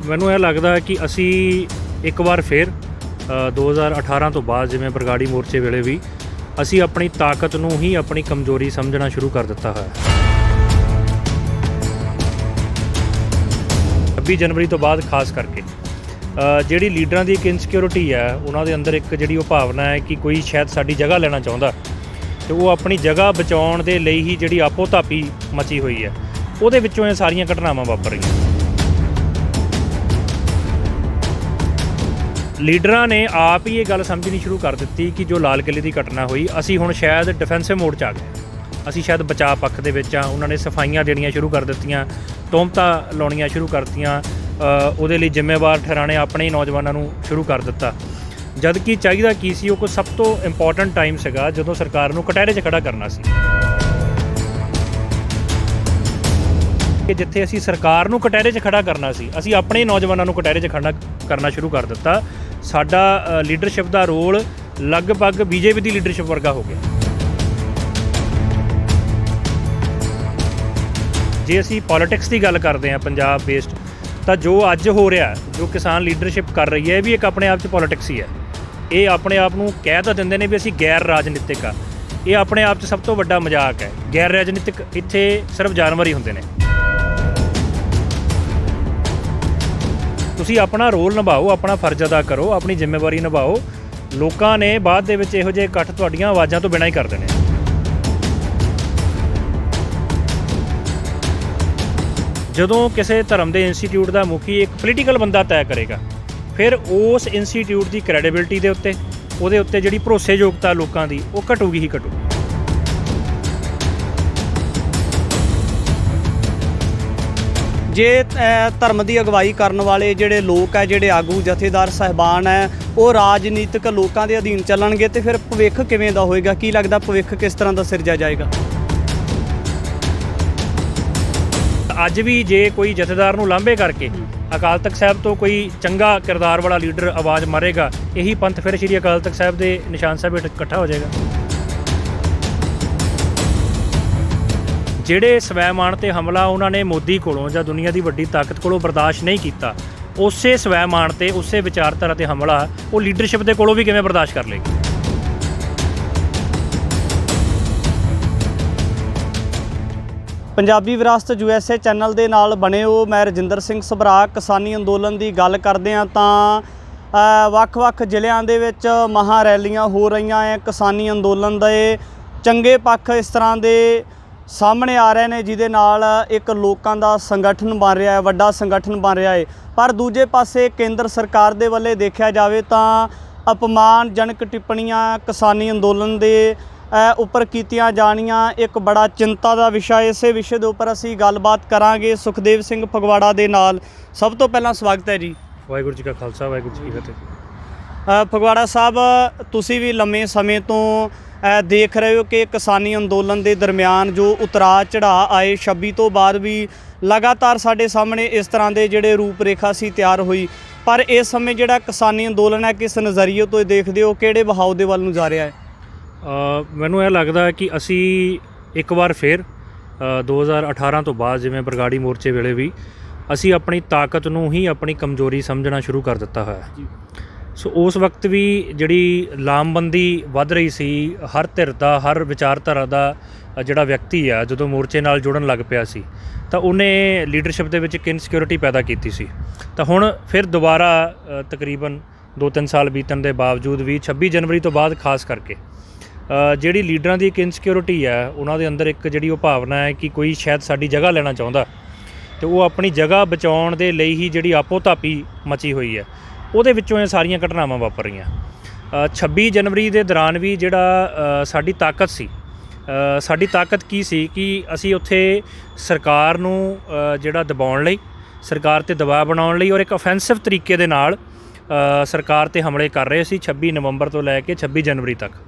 ਮੈਨੂੰ ਇਹ ਲੱਗਦਾ ਕਿ ਅਸੀਂ ਇੱਕ ਵਾਰ ਫਿਰ 2018 ਤੋਂ ਬਾਅਦ ਜਿਵੇਂ ਬਰਗਾੜੀ ਮੋਰਚੇ ਵੇਲੇ ਵੀ ਅਸੀਂ ਆਪਣੀ ਤਾਕਤ ਨੂੰ ਹੀ ਆਪਣੀ ਕਮਜ਼ੋਰੀ ਸਮਝਣਾ ਸ਼ੁਰੂ ਕਰ ਦਿੱਤਾ ਹੋਇਆ। 26 ਜਨਵਰੀ ਤੋਂ ਬਾਅਦ ਖਾਸ ਕਰਕੇ ਜਿਹੜੀ ਲੀਡਰਾਂ ਦੀ ਇੱਕ ਇਨਸਿਕਿਉਰਿਟੀ ਹੈ, ਉਹਨਾਂ ਦੇ ਅੰਦਰ ਇੱਕ ਜਿਹੜੀ ਉਹ ਭਾਵਨਾ ਹੈ ਕਿ ਕੋਈ ਸ਼ਾਇਦ ਸਾਡੀ ਜਗ੍ਹਾ ਲੈਣਾ ਚਾਹੁੰਦਾ ਤੇ ਉਹ ਆਪਣੀ ਜਗ੍ਹਾ ਬਚਾਉਣ ਦੇ ਲਈ ਹੀ ਜਿਹੜੀ ਆਪੋ ਧਾਪੀ ਮਚੀ ਹੋਈ ਹੈ, ਉਹਦੇ ਵਿੱਚੋਂ ਇਹ ਸਾਰੀਆਂ ਘਟਨਾਵਾਂ ਵਾਪਰ ਰਹੀਆਂ। ਲੀਡਰਾਂ ਨੇ ਆਪ ਹੀ ਇਹ ਗੱਲ ਸਮਝਣੀ ਸ਼ੁਰੂ ਕਰ ਦਿੱਤੀ ਕਿ ਜੋ ਲਾਲ ਕਿਲ੍ਹੇ ਦੀ ਘਟਨਾ ਹੋਈ, ਅਸੀਂ ਹੁਣ ਸ਼ਾਇਦ ਡਿਫੈਂਸਿਵ ਮੋਡ 'ਚ ਆ ਗਏ, ਅਸੀਂ ਸ਼ਾਇਦ ਬਚਾਅ ਪੱਖ ਦੇ ਵਿੱਚ ਆ। ਉਹਨਾਂ ਨੇ ਸਫਾਈਆਂ ਦੇਣੀਆਂ ਸ਼ੁਰੂ ਕਰ ਦਿੱਤੀਆਂ, ਤੋਹਮਤਾਂ ਲਾਉਣੀਆਂ ਸ਼ੁਰੂ ਕਰਤੀਆਂ, ਉਹਦੇ ਲਈ ਜ਼ਿੰਮੇਵਾਰ ਠਹਿਰਾਣੇ ਆਪਣੇ ਹੀ ਨੌਜਵਾਨਾਂ ਨੂੰ ਸ਼ੁਰੂ ਕਰ ਦਿੱਤਾ। ਜਦ ਕਿ ਚਾਹੀਦਾ ਕੀ ਸੀ, ਉਹ ਕੋਈ ਸਭ ਤੋਂ ਇੰਪੋਰਟੈਂਟ ਟਾਈਮ ਸੀਗਾ ਜਦੋਂ ਸਰਕਾਰ ਨੂੰ ਕਟਹਿਰੇ 'ਚ ਖੜਾ ਕਰਨਾ ਸੀ। ਕਿ ਜਿੱਥੇ ਅਸੀਂ ਸਰਕਾਰ ਨੂੰ ਕਟਹਿਰੇ 'ਚ ਖੜਾ ਕਰਨਾ ਸੀ, ਅਸੀਂ ਆਪਣੇ ਨੌਜਵਾਨਾਂ ਨੂੰ ਕਟਹਿਰੇ 'ਚ ਖੜਾ ਕਰਨਾ ਸ਼ੁਰੂ ਕਰ ਦਿੱਤਾ। ਸਾਡਾ ਲੀਡਰਸ਼ਿਪ ਦਾ ਰੋਲ ਲਗਭਗ ਬੀਜੇਪੀ ਦੀ ਲੀਡਰਸ਼ਿਪ ਵਰਗਾ ਹੋ ਗਿਆ। ਜੇ ਅਸੀਂ ਪੋਲੀਟਿਕਸ ਦੀ ਗੱਲ ਕਰਦੇ ਹਾਂ ਪੰਜਾਬ ਬੇਸਡ, ਤਾਂ ਜੋ ਅੱਜ ਹੋ ਰਿਹਾ, ਜੋ ਕਿਸਾਨ ਲੀਡਰਸ਼ਿਪ ਕਰ ਰਹੀ ਹੈ, ਇਹ ਵੀ ਇੱਕ ਆਪਣੇ ਆਪ 'ਚ ਪੋਲੀਟਿਕਸ ਹੀ ਹੈ। ਇਹ ਆਪਣੇ ਆਪ ਨੂੰ ਕਹਿ ਤਾਂ ਦਿੰਦੇ ਨੇ ਵੀ ਅਸੀਂ ਗੈਰ ਰਾਜਨੀਤਿਕ ਆ, ਇਹ ਆਪਣੇ ਆਪ 'ਚ ਸਭ ਤੋਂ ਵੱਡਾ ਮਜ਼ਾਕ ਹੈ। ਗੈਰ ਰਾਜਨੀਤਿਕ ਇੱਥੇ ਸਿਰਫ ਜਾਨਵਰ ਹੀ ਹੁੰਦੇ ਨੇ। ਤੁਸੀਂ ਆਪਣਾ ਰੋਲ ਨਿਭਾਓ, ਆਪਣਾ ਫਰਜ਼ ਅਦਾ ਕਰੋ, ਆਪਣੀ ਜ਼ਿੰਮੇਵਾਰੀ ਨਿਭਾਓ। ਲੋਕਾਂ ਨੇ ਬਾਅਦ ਦੇ ਵਿੱਚ ਇਹੋ ਜਿਹੇ ਇਕੱਠ ਤੁਹਾਡੀਆਂ ਆਵਾਜ਼ਾਂ ਤੋਂ ਬਿਨਾਂ ਹੀ ਕਰ ਦੇਣੇ। ਜਦੋਂ ਕਿਸੇ ਧਰਮ ਦੇ ਇੰਸਟੀਚਿਊਟ ਦਾ ਮੁਖੀ ਇੱਕ ਪੋਲੀਟੀਕਲ ਬੰਦਾ ਤੈਅ ਕਰੇਗਾ, ਫਿਰ ਉਸ ਇੰਸਟੀਚਿਊਟ ਦੀ ਕ੍ਰੈਡੀਬਿਲਿਟੀ ਦੇ ਉੱਤੇ, ਉਹਦੇ ਉੱਤੇ ਜਿਹੜੀ ਭਰੋਸੇਯੋਗਤਾ ਲੋਕਾਂ ਦੀ, ਉਹ ਘਟੂਗੀ ਹੀ ਘਟੂਗੀ। ਜੇ ਧਰਮ ਦੀ ਅਗਵਾਈ ਕਰਨ ਵਾਲੇ ਜਿਹੜੇ ਲੋਕ ਹੈ, ਜਿਹੜੇ ਆਗੂ ਜਥੇਦਾਰ ਸਾਹਿਬਾਨ ਹੈ, ਉਹ ਰਾਜਨੀਤਿਕ ਲੋਕਾਂ ਦੇ ਅਧੀਨ ਚੱਲਣਗੇ ਤੇ ਫਿਰ ਭਵਿੱਖ ਕਿਵੇਂ ਦਾ ਹੋਏਗਾ? ਕੀ ਲੱਗਦਾ ਭਵਿੱਖ ਕਿਸ ਤਰ੍ਹਾਂ ਦਾ ਸਿਰਜਿਆ ਜਾਏਗਾ? ਅੱਜ ਵੀ ਜੇ ਕੋਈ ਜਥੇਦਾਰ ਨੂੰ ਲਾਂਭੇ ਕਰਕੇ ਅਕਾਲ ਤਖਤ ਸਾਹਿਬ ਤੋਂ ਕੋਈ ਚੰਗਾ ਕਿਰਦਾਰ ਵਾਲਾ ਲੀਡਰ ਆਵਾਜ਼ ਮਾਰੇਗਾ, ਇਹੀ ਪੰਥ ਫਿਰ ਸ਼੍ਰੀ ਅਕਾਲ ਤਖਤ ਸਾਹਿਬ ਦੇ ਨਿਸ਼ਾਨ ਸਾਹਿਬ ਹੇਠ ਇਕੱਠਾ ਹੋ ਜਾਏਗਾ। ਜਿਹੜੇ ਸਵੈਮਾਨ 'ਤੇ ਹਮਲਾ ਉਹਨਾਂ ਨੇ ਮੋਦੀ ਕੋਲੋਂ ਜਾਂ ਦੁਨੀਆ ਦੀ ਵੱਡੀ ਤਾਕਤ ਕੋਲੋਂ ਬਰਦਾਸ਼ਤ ਨਹੀਂ ਕੀਤਾ, ਉਸੇ ਸਵੈਮਾਨ 'ਤੇ, ਉਸੇ ਵਿਚਾਰਧਾਰਾ 'ਤੇ ਹਮਲਾ ਉਹ ਲੀਡਰਸ਼ਿਪ ਦੇ ਕੋਲੋਂ ਵੀ ਕਿਵੇਂ ਬਰਦਾਸ਼ਤ ਕਰ ਲਏਗੀ? ਪੰਜਾਬੀ ਵਿਰਾਸਤ USA ਚੈਨਲ ਦੇ ਨਾਲ ਬਣੇ ਹੋ। ਮੈਂ ਰਜਿੰਦਰ ਸਿੰਘ ਸਭਰਾ। ਕਿਸਾਨੀ ਅੰਦੋਲਨ ਦੀ ਗੱਲ ਕਰਦੇ ਹਾਂ ਤਾਂ ਵੱਖ-ਵੱਖ ਜ਼ਿਲ੍ਹਿਆਂ ਦੇ ਵਿੱਚ ਮਹਾਂ ਰੈਲੀਆਂ ਹੋ ਰਹੀਆਂ ਹੈ। ਕਿਸਾਨੀ ਅੰਦੋਲਨ ਦੇ ਚੰਗੇ ਪੱਖ ਇਸ ਤਰ੍ਹਾਂ ਦੇ ਸਾਹਮਣੇ ਆ ਰਹੇ ਨੇ, ਜਿਹਦੇ ਨਾਲ ਇੱਕ ਲੋਕਾਂ ਦਾ ਸੰਗਠਨ ਬਣ ਰਿਹਾ ਹੈ, ਵੱਡਾ ਸੰਗਠਨ ਬਣ ਰਿਹਾ ਹੈ। ਪਰ ਦੂਜੇ ਪਾਸੇ ਕੇਂਦਰ ਸਰਕਾਰ ਦੇ ਵੱਲੇ ਦੇਖਿਆ ਜਾਵੇ ਤਾਂ ਅਪਮਾਨਜਨਕ ਟਿੱਪਣੀਆਂ ਕਿਸਾਨੀ ਅੰਦੋਲਨ ਦੇ ਉੱਪਰ ਕੀਤੀਆਂ ਜਾਣੀਆਂ ਇੱਕ ਬੜਾ ਚਿੰਤਾ ਦਾ ਵਿਸ਼ਾ। ਇਸੇ ਵਿਸ਼ੇ ਦੇ ਉੱਪਰ ਅਸੀਂ ਗੱਲਬਾਤ ਕਰਾਂਗੇ ਸੁਖਦੇਵ ਸਿੰਘ ਫਗਵਾੜਾ ਦੇ ਨਾਲ। ਸਭ ਤੋਂ ਪਹਿਲਾਂ ਸਵਾਗਤ ਹੈ ਜੀ। ਵਾਹਿਗੁਰੂ ਜੀ ਕਾ ਖਾਲਸਾ, ਵਾਹਿਗੁਰੂ ਜੀ ਕੀ ਫਤਿਹ। ਫਗਵਾੜਾ ਸਾਹਿਬ, ਤੁਸੀਂ ਵੀ ਲੰਮੇ ਸਮੇਂ ਤੋਂ ਦੇਖ ਰਹੇ ਹੋ ਕਿ ਕਿਸਾਨੀ ਅੰਦੋਲਨ ਦੇ ਦਰਮਿਆਨ ਜੋ ਉਤਰਾਅ ਚੜ੍ਹਾਅ ਆਏ, 26 ਤੋਂ ਬਾਅਦ ਵੀ ਲਗਾਤਾਰ ਸਾਡੇ ਸਾਹਮਣੇ ਇਸ ਤਰ੍ਹਾਂ ਦੇ ਜਿਹੜੇ ਰੂਪ ਰੇਖਾ ਸੀ ਤਿਆਰ ਹੋਈ। ਪਰ ਇਸ ਸਮੇਂ ਜਿਹੜਾ ਕਿਸਾਨੀ ਅੰਦੋਲਨ ਹੈ, ਕਿਸ ਨਜ਼ਰੀਏ ਤੋਂ ਦੇਖਦੇ ਹੋ, ਕਿਹੜੇ ਬਹਾਓ ਦੇ ਵੱਲ ਨੂੰ ਜਾ ਰਿਹਾ ਹੈ? ਮੈਨੂੰ ਇਹ ਲੱਗਦਾ ਕਿ ਅਸੀਂ ਇੱਕ ਵਾਰ ਫਿਰ 2018 ਤੋਂ ਬਾਅਦ ਜਿਵੇਂ ਬਰਗਾੜੀ ਮੋਰਚੇ ਵੇਲੇ ਵੀ ਅਸੀਂ ਆਪਣੀ ਤਾਕਤ ਨੂੰ ਹੀ ਆਪਣੀ ਕਮਜ਼ੋਰੀ ਸਮਝਣਾ ਸ਼ੁਰੂ ਕਰ ਦਿੱਤਾ ਹੋਇਆ। ਸੋ ਉਸ ਵਕਤ ਵੀ ਜਿਹੜੀ ਲਾਮਬੰਦੀ ਵੱਧ ਰਹੀ ਸੀ, ਹਰ ਧਿਰ ਦਾ, ਹਰ ਵਿਚਾਰਧਾਰਾ ਦਾ ਜਿਹੜਾ ਵਿਅਕਤੀ ਆ, ਜਦੋਂ ਮੋਰਚੇ ਨਾਲ ਜੁੜਨ ਲੱਗ ਪਿਆ ਸੀ ਤਾਂ ਉਹਨੇ ਲੀਡਰਸ਼ਿਪ ਦੇ ਵਿੱਚ ਇੱਕ ਇਨਸਿਕਿਉਰਿਟੀ ਪੈਦਾ ਕੀਤੀ ਸੀ। ਤਾਂ ਹੁਣ ਫਿਰ ਦੁਬਾਰਾ ਤਕਰੀਬਨ 2-3 ਸਾਲ ਬੀਤਣ ਦੇ ਬਾਵਜੂਦ ਵੀ 26 ਜਨਵਰੀ ਤੋਂ ਬਾਅਦ ਖਾਸ ਕਰਕੇ ਜਿਹੜੀ ਲੀਡਰਾਂ ਦੀ ਇੱਕ ਇਨਸਿਕਿਉਰਿਟੀ ਹੈ, ਉਹਨਾਂ ਦੇ ਅੰਦਰ ਇੱਕ ਜਿਹੜੀ ਉਹ ਭਾਵਨਾ ਹੈ ਕਿ ਕੋਈ ਸ਼ਾਇਦ ਸਾਡੀ ਜਗ੍ਹਾ ਲੈਣਾ ਚਾਹੁੰਦਾ ਤੇ ਉਹ ਆਪਣੀ ਜਗ੍ਹਾ ਬਚਾਉਣ ਦੇ ਲਈ ਹੀ ਜਿਹੜੀ ਆਪੋ ਧਾਪੀ ਮਚੀ ਹੋਈ ਹੈ, ਉਹਦੇ ਵਿੱਚੋਂ ਇਹ ਸਾਰੀਆਂ ਘਟਨਾਵਾਂ ਵਾਪਰ ਰਹੀਆਂ। 26 ਜਨਵਰੀ ਦੇ ਦੌਰਾਨ ਵੀ ਜਿਹੜਾ ਸਾਡੀ ਤਾਕਤ ਸੀ, ਸਾਡੀ ਤਾਕਤ ਕੀ ਸੀ ਕਿ ਅਸੀਂ ਉੱਥੇ ਸਰਕਾਰ ਨੂੰ ਜਿਹੜਾ ਦਬਾਉਣ ਲਈ, ਸਰਕਾਰ 'ਤੇ ਦਬਾਅ ਬਣਾਉਣ ਲਈ ਔਰ ਇੱਕ ਅਫੈਂਸਿਵ ਤਰੀਕੇ ਦੇ ਨਾਲ ਸਰਕਾਰ 'ਤੇ ਹਮਲੇ ਕਰ ਰਹੇ ਸੀ 26 ਨਵੰਬਰ ਤੋਂ ਲੈ ਕੇ 26 ਜਨਵਰੀ ਤੱਕ।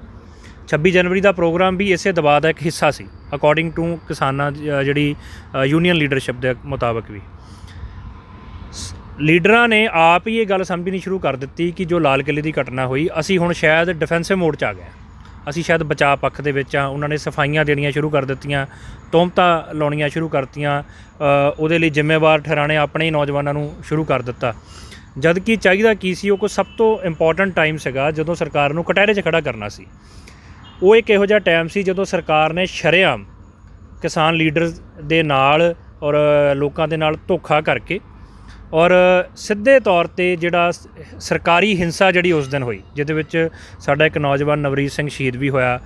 26 ਜਨਵਰੀ ਦਾ ਪ੍ਰੋਗਰਾਮ ਵੀ ਇਸੇ ਦਬਾਅ ਦਾ ਇੱਕ ਹਿੱਸਾ ਸੀ, ਅਕੋਰਡਿੰਗ ਟੂ ਕਿਸਾਨਾਂ ਜਿਹੜੀ ਯੂਨੀਅਨ ਲੀਡਰਸ਼ਿਪ ਦੇ ਮੁਤਾਬਕ ਵੀ। ਲੀਡਰਾਂ ਨੇ ਆਪ ਹੀ ਇਹ ਗੱਲ ਸਮਝਣੀ ਸ਼ੁਰੂ ਕਰ ਦਿੱਤੀ ਕਿ ਜੋ ਲਾਲ ਕਿਲ੍ਹੇ ਦੀ ਘਟਨਾ ਹੋਈ, ਅਸੀਂ ਹੁਣ ਸ਼ਾਇਦ ਡਿਫੈਂਸਿਵ ਮੋਡ 'ਚ ਆ ਗਏ, ਅਸੀਂ ਸ਼ਾਇਦ ਬਚਾਅ ਪੱਖ ਦੇ ਵਿੱਚ ਆ। ਉਹਨਾਂ ਨੇ ਸਫਾਈਆਂ ਦੇਣੀਆਂ ਸ਼ੁਰੂ ਕਰ ਦਿੱਤੀਆਂ, ਤੋਹਮਤਾਂ ਲਾਉਣੀਆਂ ਸ਼ੁਰੂ ਕਰਤੀਆਂ, ਉਹਦੇ ਲਈ ਜ਼ਿੰਮੇਵਾਰ ਠਹਿਰਾਣੇ ਆਪਣੇ ਹੀ ਨੌਜਵਾਨਾਂ ਨੂੰ ਸ਼ੁਰੂ ਕਰ ਦਿੱਤਾ। ਜਦ ਕਿ ਚਾਹੀਦਾ ਕੀ ਸੀ, ਉਹ ਕੋਈ ਸਭ ਤੋਂ ਇੰਪੋਰਟੈਂਟ ਟਾਈਮ ਸੀਗਾ ਜਦੋਂ ਸਰਕਾਰ ਨੂੰ ਕਟਹਿਰੇ 'ਚ ਖੜਾ ਕਰਨਾ ਸੀ। ਉਹ ਇੱਕ ਇਹੋ ਜਿਹਾ ਟਾਈਮ ਸੀ ਜਦੋਂ ਸਰਕਾਰ ਨੇ ਸ਼ਰੇਆਮ ਕਿਸਾਨ ਲੀਡਰਸ ਦੇ ਨਾਲ ਔਰ ਲੋਕਾਂ ਦੇ ਨਾਲ ਧੋਖਾ ਕਰਕੇ ਔਰ ਸਿੱਧੇ ਤੌਰ 'ਤੇ ਜਿਹੜਾ ਸਰਕਾਰੀ ਹਿੰਸਾ ਜਿਹੜੀ ਉਸ ਦਿਨ ਹੋਈ, ਜਿਹਦੇ ਵਿੱਚ ਸਾਡਾ ਇੱਕ ਨੌਜਵਾਨ ਨਵਰੀਤ ਸਿੰਘ ਸ਼ਹੀਦ ਵੀ ਹੋਇਆ,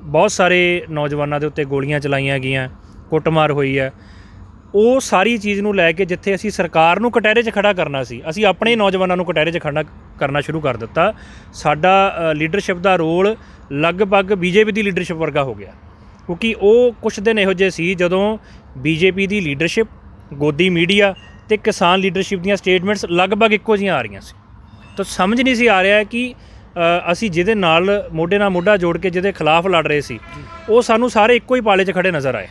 ਬਹੁਤ ਸਾਰੇ ਨੌਜਵਾਨਾਂ ਦੇ ਉੱਤੇ ਗੋਲੀਆਂ ਚਲਾਈਆਂ ਗਈਆਂ, ਕੁੱਟਮਾਰ ਹੋਈ ਹੈ। ਉਹ ਸਾਰੀ ਚੀਜ਼ ਨੂੰ ਲੈ ਕੇ ਜਿੱਥੇ ਅਸੀਂ ਸਰਕਾਰ ਨੂੰ ਕਟਹਿਰੇ 'ਚ ਖੜਾ ਕਰਨਾ ਸੀ, ਅਸੀਂ ਆਪਣੇ ਨੌਜਵਾਨਾਂ ਨੂੰ ਕਟਹਿਰੇ 'ਚ ਖੜਾ ਕਰਨਾ ਸ਼ੁਰੂ ਕਰ ਦਿੱਤਾ। ਸਾਡਾ ਲੀਡਰਸ਼ਿਪ ਦਾ ਰੋਲ ਲਗਭਗ ਬੀਜੇਪੀ ਦੀ ਲੀਡਰਸ਼ਿਪ ਵਰਗਾ ਹੋ ਗਿਆ, ਕਿਉਂਕਿ ਉਹ ਕੁਛ ਦਿਨ ਇਹੋ ਜਿਹੇ ਸੀ ਜਦੋਂ ਬੀਜੇਪੀ ਦੀ ਲੀਡਰਸ਼ਿਪ, ਗੋਦੀ ਮੀਡੀਆ ਅਤੇ ਕਿਸਾਨ ਲੀਡਰਸ਼ਿਪ ਦੀਆਂ ਸਟੇਟਮੈਂਟਸ ਲਗਭਗ ਇੱਕੋ ਜਿਹੀਆਂ ਆ ਰਹੀਆਂ ਸੀ। ਤਾਂ ਸਮਝ ਨਹੀਂ ਸੀ ਆ ਰਿਹਾ ਕਿ ਅਸੀਂ ਜਿਹਦੇ ਨਾਲ ਮੋਢੇ ਨਾਲ ਮੋਢਾ ਜੋੜ ਕੇ ਜਿਹਦੇ ਖਿਲਾਫ ਲੜ ਰਹੇ ਸੀ, ਉਹ ਸਾਨੂੰ ਸਾਰੇ ਇੱਕੋ ਹੀ ਪਾਲੇ 'ਚ ਖੜੇ ਨਜ਼ਰ ਆਏ।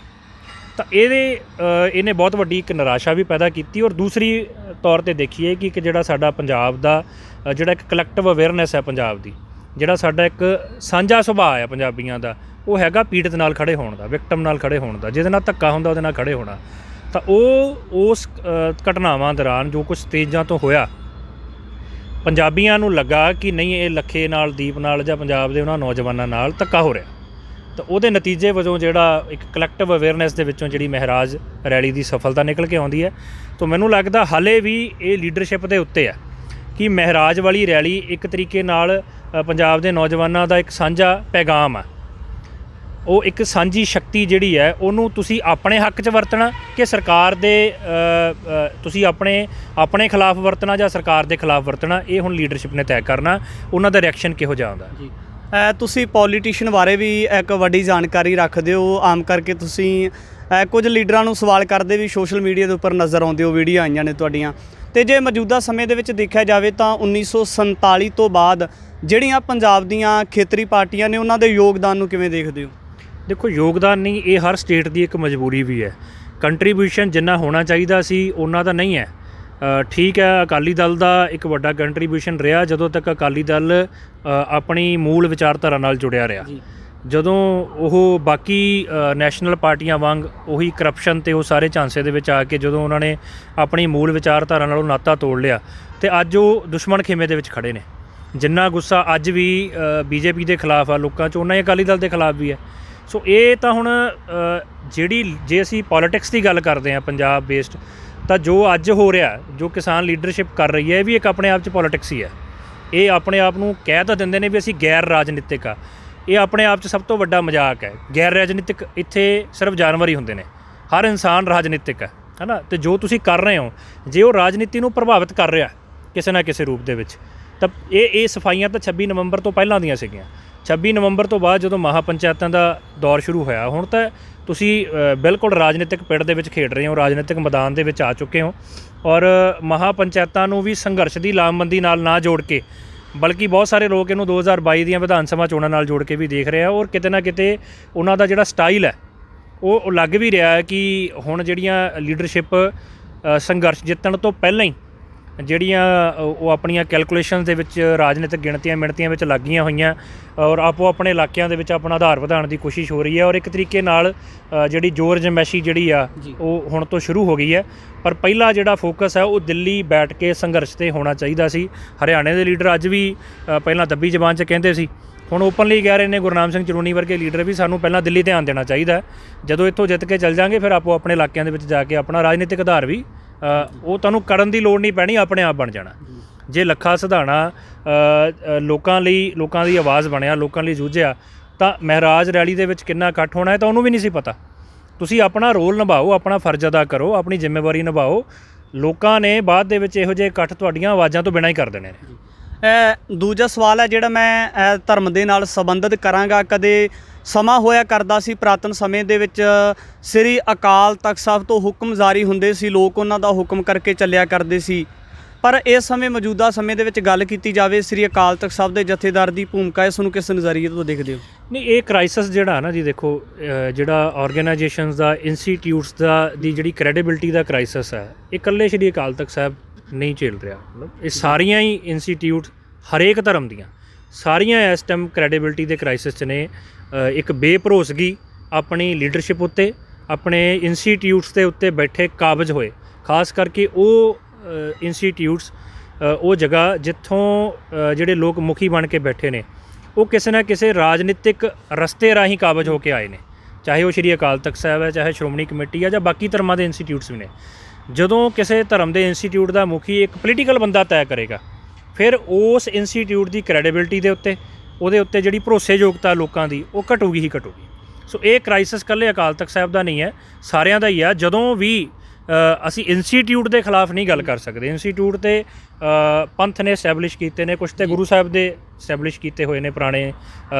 ਤਾਂ ਇਹਨੇ ਬਹੁਤ ਵੱਡੀ ਇੱਕ ਨਿਰਾਸ਼ਾ ਵੀ ਪੈਦਾ ਕੀਤੀ। ਔਰ ਦੂਸਰੀ ਤੌਰ 'ਤੇ ਦੇਖੀਏ ਕਿ ਇੱਕ ਜਿਹੜਾ ਸਾਡਾ ਪੰਜਾਬ ਦਾ ਜਿਹੜਾ ਇੱਕ ਕਲੈਕਟਿਵ ਅਵੇਅਰਨੈਸ ਹੈ ਪੰਜਾਬ ਦੀ, ਜਿਹੜਾ ਸਾਡਾ ਇੱਕ ਸਾਂਝਾ ਸੁਭਾਅ ਹੈ ਪੰਜਾਬੀਆਂ ਦਾ, ਉਹ ਹੈਗਾ ਪੀੜਤ ਨਾਲ ਖੜੇ ਹੋਣ ਦਾ, ਵਿਕਟਮ ਨਾਲ ਖੜੇ ਹੋਣ ਦਾ, ਜਿਹਦੇ ਨਾਲ ਧੱਕਾ ਹੁੰਦਾ ਉਹਦੇ ਨਾਲ ਖੜੇ ਹੋਣਾ। ਤਾਂ ਉਸ ਘਟਨਾਵਾਂ ਦੌਰਾਨ ਜੋ ਕੁਛ ਸਟੇਜਾਂ ਤੋਂ ਹੋਇਆ, ਪੰਜਾਬੀਆਂ ਨੂੰ ਲੱਗਾ ਕਿ ਨਹੀਂ, ਇਹ ਲੱਖੇ ਨਾਲ, ਦੀਪ ਨਾਲ ਜਾਂ ਪੰਜਾਬ ਦੇ ਉਹਨਾਂ ਨੌਜਵਾਨਾਂ ਨਾਲ ਧੱਕਾ ਹੋ ਰਿਹਾ। ਤਾਂ ਉਹਦੇ ਨਤੀਜੇ ਵਜੋਂ ਜਿਹੜਾ ਇੱਕ ਕਲੈਕਟਿਵ ਅਵੇਅਰਨੈਸ ਦੇ ਵਿੱਚੋਂ ਜਿਹੜੀ ਮਹਿਰਾਜ ਰੈਲੀ ਦੀ ਸਫਲਤਾ ਨਿਕਲ ਕੇ ਆਉਂਦੀ ਹੈ। ਤਾਂ ਮੈਨੂੰ ਲੱਗਦਾ ਹਾਲੇ ਵੀ ਇਹ ਲੀਡਰਸ਼ਿਪ ਦੇ ਉੱਤੇ ਹੈ ਕਿ ਮਹਿਰਾਜ ਵਾਲੀ ਰੈਲੀ ਇੱਕ ਤਰੀਕੇ ਨਾਲ ਪੰਜਾਬ ਦੇ ਨੌਜਵਾਨਾਂ ਦਾ ਇੱਕ ਸਾਂਝਾ ਪੈਗਾਮ ਆ। ਉਹ ਇੱਕ ਸਾਂਝੀ ਸ਼ਕਤੀ ਜਿਹੜੀ ਹੈ, ਉਹਨੂੰ ਤੁਸੀਂ ਆਪਣੇ ਹੱਕ 'ਚ ਵਰਤਣਾ ਕਿ ਸਰਕਾਰ ਦੇ ਤੁਸੀਂ ਆਪਣੇ ਖਿਲਾਫ ਵਰਤਣਾ ਜਾਂ ਸਰਕਾਰ ਦੇ ਖਿਲਾਫ ਵਰਤਣਾ, ਇਹ ਹੁਣ ਲੀਡਰਸ਼ਿਪ ਨੇ ਤੈਅ ਕਰਨਾ। ਉਹਨਾਂ ਦਾ ਰਿਐਕਸ਼ਨ ਕਿਹੋ ਜਿਹਾ ਆਉਂਦਾ ਜੀ। ਤੁਸੀਂ ਪੋਲੀਟੀਸ਼ੀਅਨ ਬਾਰੇ ਵੀ ਇੱਕ ਵੱਡੀ ਜਾਣਕਾਰੀ ਰੱਖਦੇ ਹੋ। ਆਮ ਕਰਕੇ ਤੁਸੀਂ ਕੁਝ ਲੀਡਰਾਂ ਨੂੰ ਸਵਾਲ ਕਰਦੇ ਵੀ ਸੋਸ਼ਲ ਮੀਡੀਆ ਦੇ ਉੱਪਰ ਨਜ਼ਰ ਆਉਂਦੇ ਹੋ, ਵੀਡੀਓ ਆਈਆਂ ਨੇ ਤੁਹਾਡੀਆਂ। ਅਤੇ ਜੇ ਮੌਜੂਦਾ ਸਮੇਂ ਦੇ ਵਿੱਚ ਦੇਖਿਆ ਜਾਵੇ ਤਾਂ 1947 ਤੋਂ ਬਾਅਦ ਜਿਹੜੀਆਂ ਪੰਜਾਬ ਦੀਆਂ ਖੇਤਰੀ ਪਾਰਟੀਆਂ ਨੇ, ਉਹਨਾਂ ਦੇ ਯੋਗਦਾਨ ਨੂੰ ਕਿਵੇਂ ਦੇਖਦੇ ਹੋ? ਦੇਖੋ, ਯੋਗਦਾਨ ਨਹੀਂ, ਇਹ ਹਰ ਸਟੇਟ ਦੀ ਇੱਕ ਮਜਬੂਰੀ ਵੀ ਹੈ। ਕੰਟਰੀਬਿਊਸ਼ਨ ਜਿੰਨਾ ਹੋਣਾ ਚਾਹੀਦਾ ਸੀ ਉਹਨਾਂ ਦਾ ਨਹੀਂ ਹੈ। ਠੀਕ ਹੈ, ਅਕਾਲੀ ਦਲ ਦਾ ਇੱਕ ਵੱਡਾ ਕੰਟਰੀਬਿਊਸ਼ਨ ਰਿਹਾ ਜਦੋਂ ਤੱਕ ਅਕਾਲੀ ਦਲ ਆਪਣੀ ਮੂਲ ਵਿਚਾਰਧਾਰਾ ਨਾਲ ਜੁੜਿਆ ਰਿਹਾ। ਜਦੋਂ ਉਹ ਬਾਕੀ ਨੈਸ਼ਨਲ ਪਾਰਟੀਆਂ ਵਾਂਗ ਉਹੀ ਕਰਪਸ਼ਨ ਅਤੇ ਉਹ ਸਾਰੇ ਝਾਂਸੇ ਦੇ ਵਿੱਚ ਆ ਕੇ ਜਦੋਂ ਉਹਨਾਂ ਨੇ ਆਪਣੀ ਮੂਲ ਵਿਚਾਰਧਾਰਾ ਨਾਲੋਂ ਨਾਤਾ ਤੋੜ ਲਿਆ, ਅਤੇ ਅੱਜ ਉਹ ਦੁਸ਼ਮਣ ਖੇਮੇ ਦੇ ਵਿੱਚ ਖੜ੍ਹੇ ਨੇ। ਜਿੰਨਾ ਗੁੱਸਾ ਅੱਜ ਵੀ ਬੀਜੇਪੀ ਦੇ ਖਿਲਾਫ ਆ ਲੋਕਾਂ 'ਚ, ਉਹਨਾਂ ਹੀ ਅਕਾਲੀ ਦਲ ਦੇ ਖਿਲਾਫ ਵੀ ਹੈ। ਸੋ ਇਹ ਤਾਂ ਹੁਣ ਜੇ ਅਸੀਂ ਪੋਲੀਟਿਕਸ ਦੀ ਗੱਲ ਕਰਦੇ ਹਾਂ ਪੰਜਾਬ ਬੇਸਡ, ਤਾਂ ਜੋ ਅੱਜ ਹੋ ਰਿਹਾ, ਜੋ ਕਿਸਾਨ ਲੀਡਰਸ਼ਿਪ ਕਰ ਰਹੀ ਹੈ, ਇਹ ਵੀ ਇੱਕ ਆਪਣੇ ਆਪ 'ਚ ਪੋਲੀਟਿਕਸ ਹੀ ਹੈ। ਇਹ ਆਪਣੇ ਆਪ ਨੂੰ ਕਹਿ ਤਾਂ ਦਿੰਦੇ ਨੇ ਵੀ ਅਸੀਂ ਗੈਰ ਰਾਜਨੀਤਿਕ ਆ, ਇਹ ਆਪਣੇ ਆਪ 'ਚ ਸਭ ਤੋਂ ਵੱਡਾ ਮਜ਼ਾਕ ਹੈ। ਗੈਰ ਰਾਜਨੀਤਿਕ ਇੱਥੇ ਸਿਰਫ ਜਾਨਵਰ ਹੀ ਹੁੰਦੇ ਨੇ, ਹਰ ਇਨਸਾਨ ਰਾਜਨੀਤਿਕ ਹੈ ਨਾ। ਅਤੇ ਜੋ ਤੁਸੀਂ ਕਰ ਰਹੇ ਹੋ, ਜੇ ਉਹ ਰਾਜਨੀਤੀ ਨੂੰ ਪ੍ਰਭਾਵਿਤ ਕਰ ਰਿਹਾ ਕਿਸੇ ਨਾ ਕਿਸੇ ਰੂਪ ਦੇ ਵਿੱਚ, ਤਾਂ ਇਹ ਸਫਾਈਆਂ ਤਾਂ 26 ਨਵੰਬਰ ਤੋਂ ਪਹਿਲਾਂ ਦੀਆਂ ਸੀਗੀਆਂ। 26 ਨਵੰਬਰ ਤੋਂ ਬਾਅਦ ਜਦੋਂ ਮਹਾ ਪੰਚਾਇਤਾਂ ਦਾ ਦੌਰ ਸ਼ੁਰੂ ਹੋਇਆ, ਹੁਣ ਤਾਂ ਤੁਸੀਂ ਬਿਲਕੁਲ ਰਾਜਨੀਤਿਕ ਪਿੜ ਦੇ ਵਿੱਚ ਖੇਡ ਰਹੇ ਹੋ, ਰਾਜਨੀਤਿਕ ਮੈਦਾਨ ਦੇ ਵਿੱਚ ਆ ਚੁੱਕੇ ਹੋ। ਔਰ ਮਹਾ ਪੰਚਾਇਤਾਂ ਨੂੰ ਵੀ ਸੰਘਰਸ਼ ਦੀ ਲਾਮਬੰਦੀ ਨਾਲ ਨਾ ਜੋੜ ਕੇ, ਬਲਕਿ ਬਹੁਤ ਸਾਰੇ ਲੋਕ ਇਹਨੂੰ 2022 ਦੀਆਂ ਵਿਧਾਨ ਸਭਾ ਚੋਣਾਂ ਨਾਲ ਜੋੜ ਕੇ ਵੀ ਦੇਖ ਰਹੇ ਆ। ਔਰ ਕਿਤੇ ਨਾ ਕਿਤੇ ਉਹਨਾਂ ਦਾ ਜਿਹੜਾ ਸਟਾਈਲ ਹੈ ਉਹ ਲੱਗ ਵੀ ਰਿਹਾ ਹੈ ਕਿ ਹੁਣ ਜਿਹੜੀਆਂ ਲੀਡਰਸ਼ਿਪ ਸੰਘਰਸ਼ ਜਿੱਤਣ ਤੋਂ ਪਹਿਲਾਂ ਹੀ ਜਿਹੜੀਆਂ ਉਹ ਆਪਣੀਆਂ ਕੈਲਕੂਲੇਸ਼ਨ ਦੇ ਵਿੱਚ ਰਾਜਨੀਤਿਕ ਗਿਣਤੀਆਂ ਮਿਣਤੀਆਂ ਵਿੱਚ ਲੱਗੀਆਂ ਹੋਈਆਂ ਔਰ ਆਪੋ ਆਪਣੇ ਇਲਾਕਿਆਂ ਦੇ ਵਿੱਚ ਆਪਣਾ ਆਧਾਰ ਵਧਾਉਣ ਦੀ ਕੋਸ਼ਿਸ਼ ਹੋ ਰਹੀ ਹੈ। ਔਰ ਇੱਕ ਤਰੀਕੇ ਨਾਲ ਜਿਹੜੀ ਜ਼ੋਰ ਜਮੈਸ਼ੀ ਜਿਹੜੀ ਆ ਉਹ ਹੁਣ ਤੋਂ ਸ਼ੁਰੂ ਹੋ ਗਈ ਹੈ। ਪਰ ਪਹਿਲਾ ਜਿਹੜਾ ਫੋਕਸ ਹੈ ਉਹ ਦਿੱਲੀ ਬੈਠ ਕੇ ਸੰਘਰਸ਼ 'ਤੇ ਹੋਣਾ ਚਾਹੀਦਾ ਸੀ। ਹਰਿਆਣੇ ਦੇ ਲੀਡਰ ਅੱਜ ਵੀ ਪਹਿਲਾਂ ਦੱਬੀ ਜ਼ਬਾਨ 'ਚ ਕਹਿੰਦੇ ਸੀ, ਹੁਣ ਓਪਨਲੀ ਕਹਿ ਰਹੇ ਨੇ ਗੁਰਨਾਮ ਸਿੰਘ ਚਲੂਣੀ ਵਰਗੇ ਲੀਡਰ ਵੀ, ਸਾਨੂੰ ਪਹਿਲਾਂ ਦਿੱਲੀ ਧਿਆਨ ਦੇਣਾ ਚਾਹੀਦਾ। ਜਦੋਂ ਇੱਥੋਂ ਜਿੱਤ ਕੇ ਚੱਲ ਜਾਂਗੇ ਫਿਰ ਆਪੋ ਆਪਣੇ ਇਲਾਕਿਆਂ ਦੇ ਵਿੱਚ ਜਾ ਕੇ ਆਪਣਾ ਰਾਜਨੀਤਿਕ ਆਧਾਰ ਵੀ ਉਹ ਤੁਹਾਨੂੰ ਕਰਨ ਦੀ ਲੋੜ ਨਹੀਂ ਪੈਣੀ, ਆਪਣੇ ਆਪ ਬਣ ਜਾਣਾ। ਜੇ ਲੱਖਾ ਸਿਧਾਣਾ ਲੋਕਾਂ ਦੀ ਆਵਾਜ਼ ਬਣਿਆ, ਲੋਕਾਂ ਲਈ ਜੂਝਿਆ, ਤਾਂ ਮਹਿਰਾਜ ਰੈਲੀ ਦੇ ਵਿੱਚ ਕਿੰਨਾ ਇਕੱਠ ਹੋਣਾ ਹੈ ਤਾਂ ਉਹਨੂੰ ਵੀ ਨਹੀਂ ਸੀ ਪਤਾ। ਤੁਸੀਂ ਆਪਣਾ ਰੋਲ ਨਿਭਾਓ, ਆਪਣਾ ਫਰਜ਼ ਅਦਾ ਕਰੋ, ਆਪਣੀ ਜ਼ਿੰਮੇਵਾਰੀ ਨਿਭਾਓ। ਲੋਕਾਂ ਨੇ ਬਾਅਦ ਦੇ ਵਿੱਚ ਇਹੋ ਜਿਹੇ ਇਕੱਠ ਤੁਹਾਡੀਆਂ ਆਵਾਜ਼ਾਂ ਤੋਂ ਬਿਨਾਂ ਹੀ ਕਰ ਦੇਣੇ ਨੇ। ਦੂਜਾ ਸਵਾਲ ਹੈ ਜਿਹੜਾ ਮੈਂ ਧਰਮ ਦੇ ਨਾਲ ਸੰਬੰਧਿਤ ਕਰਾਂਗਾ। ਕਦੇ ਸਮਾਂ ਹੋਇਆ ਕਰਦਾ ਸੀ ਪੁਰਾਤਨ ਸਮੇਂ ਦੇ ਵਿੱਚ ਸ੍ਰੀ ਅਕਾਲ ਤਖਤ ਸਾਹਿਬ ਤੋਂ ਹੁਕਮ ਜਾਰੀ ਹੁੰਦੇ ਸੀ, ਲੋਕ ਉਹਨਾਂ ਦਾ ਹੁਕਮ ਕਰਕੇ ਚੱਲਿਆ ਕਰਦੇ ਸੀ। ਪਰ ਇਸ ਸਮੇਂ ਮੌਜੂਦਾ ਸਮੇਂ ਦੇ ਵਿੱਚ ਗੱਲ ਕੀਤੀ ਜਾਵੇ, ਸ੍ਰੀ ਅਕਾਲ ਤਖਤ ਸਾਹਿਬ ਦੇ ਜਥੇਦਾਰ ਦੀ ਭੂਮਿਕਾ, ਇਸ ਨੂੰ ਕਿਸ ਨਜ਼ਰੀਏ ਤੋਂ ਦੇਖਦੇ ਹੋ? ਨਹੀਂ, ਇਹ ਕ੍ਰਾਈਸਿਸ ਜਿਹੜਾ ਨਾ ਜੀ, ਦੇਖੋ ਜਿਹੜਾ ਆਰਗੇਨਾਈਜੇਸ਼ਨਸ ਦਾ, ਇੰਸਟੀਟਿਊਟਸ ਦੀ ਜਿਹੜੀ ਕ੍ਰੈਡੀਬਿਲਿਟੀ ਦਾ ਕ੍ਰਾਈਸਿਸ ਹੈ, ਇਹ ਇਕੱਲੇ ਸ੍ਰੀ ਅਕਾਲ ਤਖਤ ਸਾਹਿਬ ਨਹੀਂ ਝੇਲ ਰਿਹਾ। ਮਤਲਬ ਇਹ ਸਾਰੀਆਂ ਹੀ ਇੰਸਟੀਟਿਊਟ ਹਰੇਕ ਧਰਮ ਦੀਆਂ, ਸਾਰੀਆਂ ਇਸ ਟਾਈਮ ਕ੍ਰੈਡੀਬਿਲਿਟੀ ਦੇ ਕ੍ਰਾਈਸਿਸ 'ਚ ਨੇ। ਇੱਕ ਬੇਭਰੋਸਗੀ ਆਪਣੀ ਲੀਡਰਸ਼ਿਪ ਉੱਤੇ, ਆਪਣੇ ਇੰਸਟੀਟਿਊਟਸ ਦੇ ਉੱਤੇ ਬੈਠੇ ਕਾਬਜ਼ ਹੋਏ, ਖਾਸ ਕਰਕੇ ਉਹ ਇੰਸਟੀਟਿਊਟਸ, ਉਹ ਜਗ੍ਹਾ ਜਿੱਥੋਂ ਜਿਹੜੇ ਲੋਕ ਮੁਖੀ ਬਣ ਕੇ ਬੈਠੇ ਨੇ ਉਹ ਕਿਸੇ ਨਾ ਕਿਸੇ ਰਾਜਨੀਤਿਕ ਰਸਤੇ ਰਾਹੀਂ ਕਾਬਜ਼ ਹੋ ਕੇ ਆਏ ਨੇ, ਚਾਹੇ ਉਹ ਸ਼੍ਰੀ ਅਕਾਲ ਤਖਤ ਸਾਹਿਬ ਹੈ, ਚਾਹੇ ਸ਼੍ਰੋਮਣੀ ਕਮੇਟੀ ਹੈ, ਜਾਂ ਬਾਕੀ ਧਰਮਾਂ ਦੇ ਇੰਸਟੀਟਿਊਟਸ ਵੀ ਨੇ। ਜਦੋਂ ਕਿਸੇ ਧਰਮ ਦੇ ਇੰਸਟੀਟਿਊਟ ਦਾ ਮੁਖੀ ਇੱਕ ਪੋਲੀਟੀਕਲ ਬੰਦਾ ਤੈਅ ਕਰੇਗਾ, ਫਿਰ ਉਸ ਇੰਸਟੀਟਿਊਟ ਦੀ ਕ੍ਰੈਡੀਬਿਲਿਟੀ ਦੇ ਉੱਤੇ, ਉਹਦੇ ਉੱਤੇ ਜਿਹੜੀ ਭਰੋਸੇਯੋਗਤਾ ਲੋਕਾਂ ਦੀ, ਉਹ ਘਟੂਗੀ ਹੀ ਘਟੂਗੀ। ਸੋ ਇਹ ਕ੍ਰਾਈਸਿਸ ਇਕੱਲੇ ਅਕਾਲ ਤਖਤ ਸਾਹਿਬ ਦਾ ਨਹੀਂ ਹੈ, ਸਾਰਿਆਂ ਦਾ ਹੀ ਆ। ਜਦੋਂ ਵੀ ਅਸੀਂ ਇੰਸਟੀਟਿਊਟ ਦੇ ਖਿਲਾਫ ਨਹੀਂ ਗੱਲ ਕਰ ਸਕਦੇ। ਇੰਸਟੀਟਿਊਟ ਤੇ ਪੰਥ ਨੇ ਐਸਟੈਬਲਿਸ਼ ਕੀਤੇ ਨੇ, ਕੁਛ ਤੇ ਗੁਰੂ ਸਾਹਿਬ ਦੇ ਐਸਟੈਬਲਿਸ਼ ਕੀਤੇ ਹੋਏ ਨੇ, ਪੁਰਾਣੇ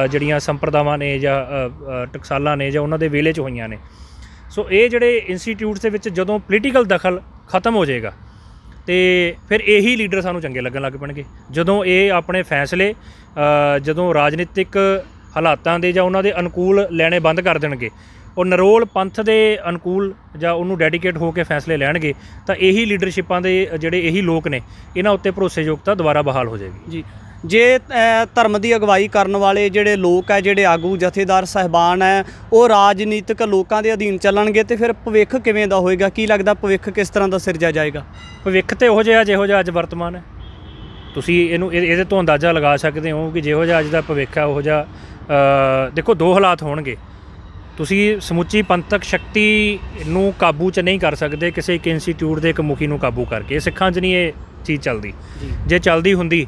ਜਿਹੜੀਆਂ ਸੰਪਰਦਾਵਾਂ ਨੇ ਜਾਂ ਟਕਸਾਲਾਂ ਨੇ ਜਾਂ ਉਹਨਾਂ ਦੇ ਵੇਲੇ 'ਚ ਹੋਈਆਂ ਨੇ। ਸੋ ਇਹ ਜਿਹੜੇ ਇੰਸਟੀਟਿਊਟਸ ਦੇ ਵਿੱਚ ਜਦੋਂ ਪੋਲੀਟੀਕਲ ਦਖਲ ਖਤਮ ਹੋ ਜਾਏਗਾ ਤੇ ਫਿਰ ਇਹੀ ਲੀਡਰ ਸਾਨੂੰ ਚੰਗੇ ਲੱਗਣ ਲੱਗ ਪੈਣਗੇ। ਜਦੋਂ ਇਹ ਆਪਣੇ ਫੈਸਲੇ ਜਦੋਂ ਰਾਜਨੀਤਿਕ ਹਾਲਾਤਾਂ ਦੇ ਜਾਂ ਉਹਨਾਂ ਦੇ ਅਨੁਕੂਲ ਲੈਣੇ ਬੰਦ ਕਰ ਦੇਣਗੇ, ਉਹ ਨਰੋਲ ਪੰਥ ਦੇ ਅਨੁਕੂਲ ਜਾਂ ਉਹਨੂੰ ਡੈਡੀਕੇਟ ਹੋ ਕੇ ਫੈਸਲੇ ਲੈਣਗੇ, ਤਾਂ ਇਹੀ ਲੀਡਰਸ਼ਿਪਾਂ ਦੇ ਜਿਹੜੇ ਇਹੀ ਲੋਕ ਨੇ, ਇਹਨਾਂ ਉੱਤੇ ਭਰੋਸੇਯੋਗਤਾ ਦੁਬਾਰਾ ਬਹਾਲ ਹੋ ਜਾਏਗੀ ਜੀ। ਜੇ ਧਰਮ ਦੀ ਅਗਵਾਈ ਕਰਨ ਵਾਲੇ ਜਿਹੜੇ ਲੋਕ ਹੈ, ਜਿਹੜੇ ਆਗੂ ਜਥੇਦਾਰ ਸਾਹਿਬਾਨ ਹੈ, ਉਹ ਰਾਜਨੀਤਿਕ ਲੋਕਾਂ ਦੇ ਅਧੀਨ ਚੱਲਣਗੇ ਤੇ ਫਿਰ ਭਵਿੱਖ ਕਿਵੇਂ ਦਾ ਹੋਏਗਾ? ਕੀ ਲੱਗਦਾ ਭਵਿੱਖ ਕਿਸ ਤਰ੍ਹਾਂ ਦਾ ਸਿਰਜਿਆ ਜਾਏਗਾ? ਭਵਿੱਖ ਤਾਂ ਉਹੋ ਜਿਹਾ ਜਿਹੋ ਜਿਹਾ ਅੱਜ ਵਰਤਮਾਨ ਹੈ। ਤੁਸੀਂ ਇਹਦੇ ਤੋਂ ਅੰਦਾਜ਼ਾ ਲਗਾ ਸਕਦੇ ਹੋ ਕਿ ਜਿਹੋ ਜਿਹਾ ਅੱਜ ਦਾ ਭਵਿੱਖ ਹੈ ਉਹੋ ਜਿਹਾ। ਦੇਖੋ, ਦੋ ਹਾਲਾਤ ਹੋਣਗੇ। ਤੁਸੀਂ ਸਮੁੱਚੀ ਪੰਥਕ ਸ਼ਕਤੀ ਨੂੰ ਕਾਬੂ 'ਚ ਨਹੀਂ ਕਰ ਸਕਦੇ ਕਿਸੇ ਇੱਕ ਇੰਸਟੀਟਿਊਟ ਦੇ ਇੱਕ ਮੁਖੀ ਨੂੰ ਕਾਬੂ ਕਰਕੇ। ਸਿੱਖਾਂ 'ਚ ਨਹੀਂ ਇਹ ਚੀਜ਼ ਚੱਲਦੀ। ਜੇ ਚੱਲਦੀ ਹੁੰਦੀ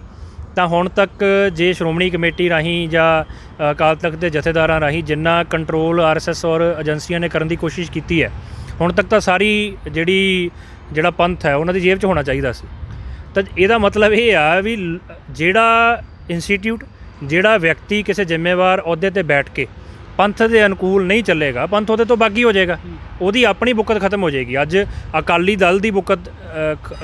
ਤਾਂ ਹੁਣ ਤੱਕ ਜੇ ਸ਼੍ਰੋਮਣੀ ਕਮੇਟੀ ਰਾਹੀਂ ਜਾਂ ਅਕਾਲ ਤਖਤ ਦੇ ਜਥੇਦਾਰਾਂ ਰਾਹੀਂ ਜਿੰਨਾ ਕੰਟਰੋਲ RSS ਔਰ ਏਜੰਸੀਆਂ ਨੇ ਕਰਨ ਦੀ ਕੋਸ਼ਿਸ਼ ਕੀਤੀ ਹੈ, ਹੁਣ ਤੱਕ ਤਾਂ ਸਾਰੀ ਜਿਹੜਾ ਪੰਥ ਹੈ ਉਹਨਾਂ ਦੀ ਜੇਬ 'ਚ ਹੋਣਾ ਚਾਹੀਦਾ ਸੀ। ਤਾਂ ਇਹਦਾ ਮਤਲਬ ਇਹ ਆ ਵੀ ਜਿਹੜਾ ਇੰਸਟੀਟਿਊਟ, ਜਿਹੜਾ ਵਿਅਕਤੀ ਕਿਸੇ ਜ਼ਿੰਮੇਵਾਰ ਅਹੁਦੇ 'ਤੇ ਬੈਠ ਕੇ ਪੰਥ ਦੇ ਅਨੁਕੂਲ ਨਹੀਂ ਚੱਲੇਗਾ, ਪੰਥ ਉਹਦੇ ਤੋਂ ਬਾਗੀ ਹੋ ਜਾਏਗਾ, ਉਹਦੀ ਆਪਣੀ ਬੁੱਕਤ ਖਤਮ ਹੋ ਜਾਏਗੀ। ਅੱਜ ਅਕਾਲੀ ਦਲ ਦੀ ਬੁੱਕਤ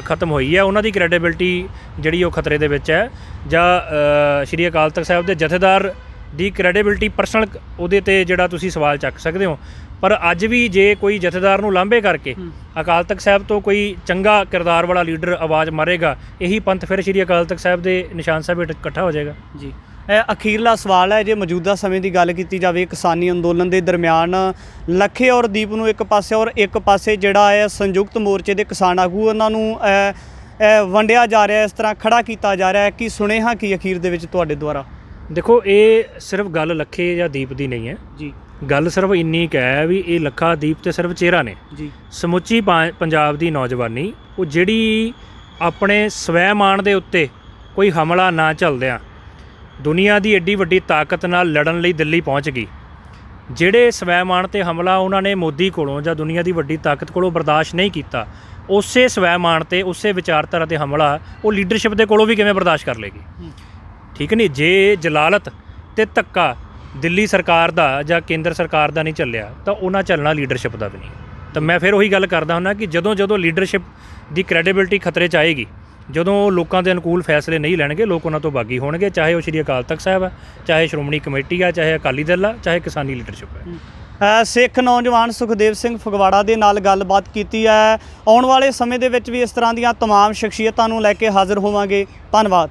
ਖਤਮ ਹੋਈ ਹੈ, ਉਹਨਾਂ ਦੀ ਕ੍ਰੈਡੀਬਿਲਿਟੀ ਜਿਹੜੀ ਉਹ ਖਤਰੇ ਦੇ ਵਿੱਚ ਹੈ, ਜਾਂ ਸ਼੍ਰੀ ਅਕਾਲ ਤਖਤ ਸਾਹਿਬ ਦੇ ਜਥੇਦਾਰ ਦੀ ਕ੍ਰੈਡੀਬਿਲਿਟੀ ਪਰਸਨਲ ਉਹਦੇ 'ਤੇ ਜਿਹੜਾ ਤੁਸੀਂ ਸਵਾਲ ਚੱਕ ਸਕਦੇ ਹੋ। ਪਰ ਅੱਜ ਵੀ ਜੇ ਕੋਈ ਜਥੇਦਾਰ ਨੂੰ ਲਾਂਭੇ ਕਰਕੇ ਅਕਾਲ ਤਖਤ ਸਾਹਿਬ ਤੋਂ ਕੋਈ ਚੰਗਾ ਕਿਰਦਾਰ ਵਾਲਾ ਲੀਡਰ ਆਵਾਜ਼ ਮਾਰੇਗਾ, ਇਹੀ ਪੰਥ ਫਿਰ ਸ਼੍ਰੀ ਅਕਾਲ ਤਖਤ ਸਾਹਿਬ ਦੇ ਨਿਸ਼ਾਨ ਸਾਹਿਬ ਹੇਠ ਇਕੱਠਾ ਹੋ ਜਾਏਗਾ ਜੀ। ਅਖੀਰਲਾ ਸਵਾਲ ਹੈ, ਜੇ ਮੌਜੂਦਾ ਸਮੇਂ ਦੀ ਗੱਲ ਕੀਤੀ ਜਾਵੇ, ਕਿਸਾਨੀ ਅੰਦੋਲਨ ਦੇ ਦਰਮਿਆਨ ਲੱਖੇ ਔਰ ਦੀਪ ਨੂੰ ਇੱਕ ਪਾਸੇ ਔਰ ਇੱਕ ਪਾਸੇ ਜਿਹੜਾ ਹੈ ਸੰਯੁਕਤ ਮੋਰਚੇ ਦੇ ਕਿਸਾਨ ਆਗੂ, ਉਹਨਾਂ ਨੂੰ ਵੰਡਿਆ ਜਾ ਰਿਹਾ, ਇਸ ਤਰ੍ਹਾਂ ਖੜਾ ਕੀਤਾ ਜਾ ਰਿਹਾ ਹੈ। ਕੀ ਸੁਨੇਹਾ ਕੀ ਅਖੀਰ ਦੇ ਵਿੱਚ ਤੁਹਾਡੇ ਦੁਆਰਾ? ਦੇਖੋ, ਇਹ ਸਿਰਫ ਗੱਲ ਲੱਖੇ ਜਾਂ ਦੀਪ ਦੀ ਨਹੀਂ ਹੈ ਜੀ। ਗੱਲ ਸਿਰਫ ਇੰਨੀ ਕੁ ਹੈ ਵੀ ਇਹ ਲੱਖਾ ਦੀਪ ਤੇ ਸਿਰਫ ਚਿਹਰਾ ਨੇ ਜੀ। ਸਮੁੱਚੀ ਪੰਜਾਬ ਦੀ ਨੌਜਵਾਨੀ, ਉਹ ਜਿਹੜੀ ਆਪਣੇ ਸਵੈਮਾਨ ਦੇ ਉੱਤੇ ਕੋਈ ਹਮਲਾ ਨਾ ਝੱਲਦਿਆਂ ਦੁਨੀਆ ਦੀ ਐਡੀ ਵੱਡੀ ਤਾਕਤ ਨਾਲ ਲੜਨ ਲਈ ਦਿੱਲੀ ਪਹੁੰਚ ਗਈ। ਜਿਹੜੇ ਸਵੈਮਾਨ 'ਤੇ ਹਮਲਾ ਉਹਨਾਂ ਨੇ ਮੋਦੀ ਕੋਲੋਂ ਜਾਂ ਦੁਨੀਆ ਦੀ ਵੱਡੀ ਤਾਕਤ ਕੋਲੋਂ ਬਰਦਾਸ਼ਤ ਨਹੀਂ ਕੀਤਾ, ਉਸੇ ਸਵੈਮਾਨ 'ਤੇ, ਉਸੇ ਵਿਚਾਰਧਾਰਾ 'ਤੇ ਹਮਲਾ ਉਹ ਲੀਡਰਸ਼ਿਪ ਦੇ ਕੋਲੋਂ ਵੀ ਕਿਵੇਂ ਬਰਦਾਸ਼ਤ ਕਰ ਲੇਗੀ? ਠੀਕ ਨਹੀਂ। ਜੇ ਜਲਾਲਤ ਅਤੇ ਧੱਕਾ ਦਿੱਲੀ ਸਰਕਾਰ ਦਾ ਜਾਂ ਕੇਂਦਰ ਸਰਕਾਰ ਦਾ ਨਹੀਂ ਚੱਲਿਆ, ਤਾਂ ਉਹਨਾਂ ਚੱਲਣਾ ਲੀਡਰਸ਼ਿਪ ਦਾ ਵੀ ਨਹੀਂ। ਤਾਂ ਮੈਂ ਫਿਰ ਉਹੀ ਗੱਲ ਕਰਦਾ ਹੁੰਦਾ ਕਿ ਜਦੋਂ ਲੀਡਰਸ਼ਿਪ ਦੀ ਕ੍ਰੈਡੀਬਿਲਿਟੀ ਖਤਰੇ 'ਚ ਆਏਗੀ, ਜਦੋਂ ਉਹ ਲੋਕਾਂ ਦੇ ਅਨੁਕੂਲ ਫੈਸਲੇ ਨਹੀਂ ਲੈਣਗੇ, ਲੋਕ ਉਹਨਾਂ ਤੋਂ ਬਾਗੀ ਹੋਣਗੇ, ਚਾਹੇ ਉਹ ਸ਼੍ਰੀ ਅਕਾਲ ਤਖਤ ਸਾਹਿਬ ਹੈ, ਚਾਹੇ ਸ਼੍ਰੋਮਣੀ ਕਮੇਟੀ ਹੈ, ਚਾਹੇ ਅਕਾਲੀ ਦਲ ਆ, ਚਾਹੇ ਕਿਸਾਨੀ ਲੀਡਰਸ਼ਿਪ ਹੈ। ਸਿੱਖ ਨੌਜਵਾਨ ਸੁਖਦੇਵ ਸਿੰਘ ਫਗਵਾੜਾ ਦੇ ਨਾਲ ਗੱਲਬਾਤ ਕੀਤੀ ਹੈ। ਆਉਣ ਵਾਲੇ ਸਮੇਂ ਦੇ ਵਿੱਚ ਵੀ ਇਸ ਤਰ੍ਹਾਂ ਦੀਆਂ ਤਮਾਮ ਸ਼ਖਸੀਅਤਾਂ ਨੂੰ ਲੈ ਕੇ ਹਾਜ਼ਰ ਹੋਵਾਂਗੇ। ਧੰਨਵਾਦ।